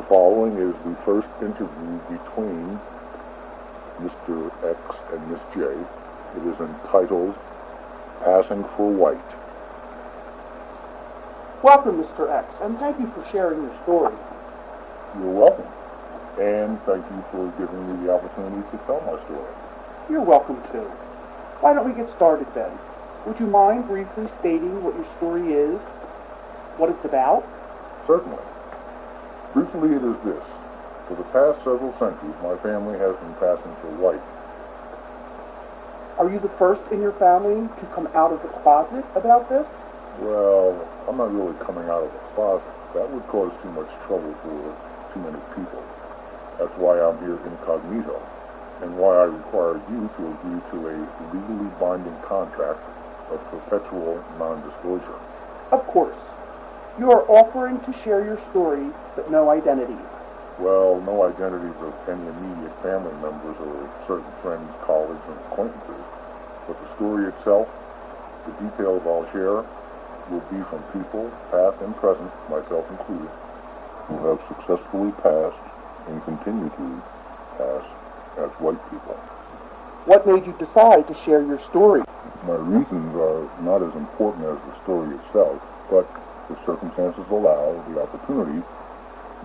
following is the first interview between Mr. X and Miss J. It is entitled Passing for White. Welcome, Mr. X, and thank you for sharing your story. You're welcome. And thank you for giving me the opportunity to tell my story. You're welcome, too. Why don't we get started, then? Would you mind briefly stating what your story is, what it's about? Certainly. Briefly, it is this. For the past several centuries, my family has been passing for white. Are you the first in your family to come out of the closet about this? Well, I'm not really coming out of the closet. That would cause too much trouble for too many people. That's why I'm here incognito, and why I require you to agree to a legally binding contract of perpetual non-disclosure. Of course. You are offering to share your story, but no identities. Well, no identities of any immediate family members or certain friends, colleagues, and acquaintances. But the story itself, the details I'll share, will be from people, past and present, myself included, who have successfully passed and continue to pass as white people. What made you decide to share your story? My reasons are not as important as the story itself, but if circumstances allow the opportunity,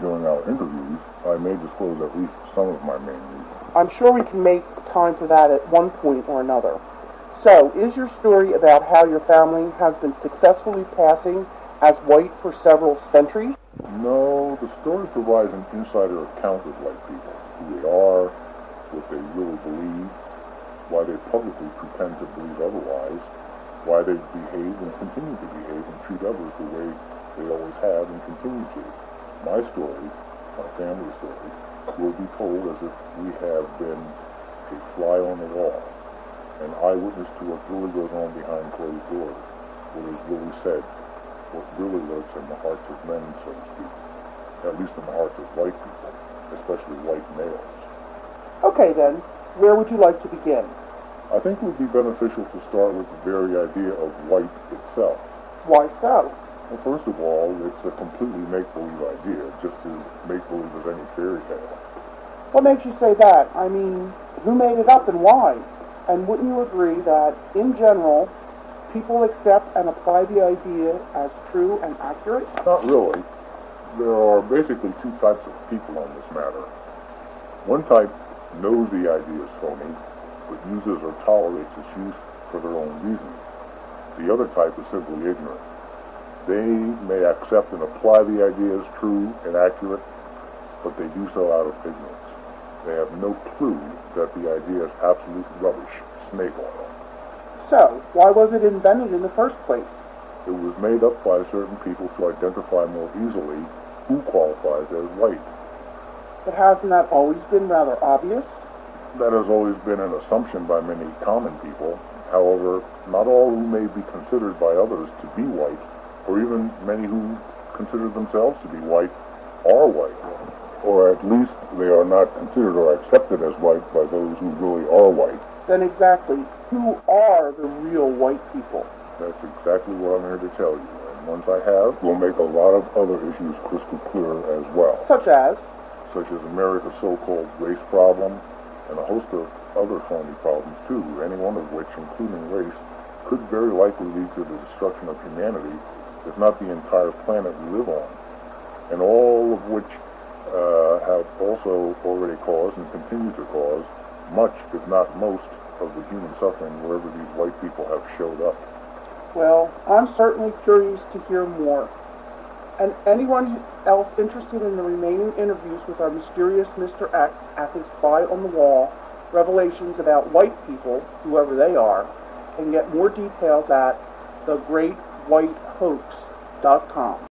during our interviews, I may disclose at least some of my main reasons. I'm sure we can make time for that at one point or another. So, is your story about how your family has been successfully passing as white for several centuries? No, the story provides an insider account of white people, who they are, what they really believe, why they publicly pretend to believe otherwise, why they behave and continue to behave and treat others the way they always have and continue to. My story, my family story, will be told as if we have been a fly on the wall, an eyewitness to what really goes on behind closed doors, what is really said, what really lurks in the hearts of men, so to speak, at least in the hearts of white people, especially white males. Okay then, where would you like to begin? I think it would be beneficial to start with the very idea of white itself. Why so? Well, first of all, it's a completely make-believe idea, just as make-believe as any fairy tale. What makes you say that? I mean, who made it up and why? And wouldn't you agree that, in general, people accept and apply the idea as true and accurate? Not really. There are basically two types of people on this matter. One type knows the idea is phony, but uses or tolerates its use for their own reasons. The other type is simply ignorant. They may accept and apply the idea as true and accurate, but they do so out of ignorance. They have no clue that the idea is absolute rubbish, snake oil. So, why was it invented in the first place? It was made up by certain people to identify more easily who qualifies as white. But hasn't that always been rather obvious? That has always been an assumption by many common people. However, not all who may be considered by others to be white, or even many who consider themselves to be white, are white. Or at least they are not considered or accepted as white by those who really are white. Then exactly, who are the real white people? That's exactly what I'm here to tell you. And once I have, we'll make a lot of other issues crystal clear as well. Such as America's so-called race problem, and a host of other phony problems too, any one of which, including race, could very likely lead to the destruction of humanity, if not the entire planet we live on, and all of which have also already caused and continue to cause much, if not most, of the human suffering wherever these white people have showed up. Well, I'm certainly curious to hear more. And anyone else interested in the remaining interviews with our mysterious Mr. X at his fly on the wall, revelations about white people, whoever they are, can get more details at thegreatwhitehoax.com.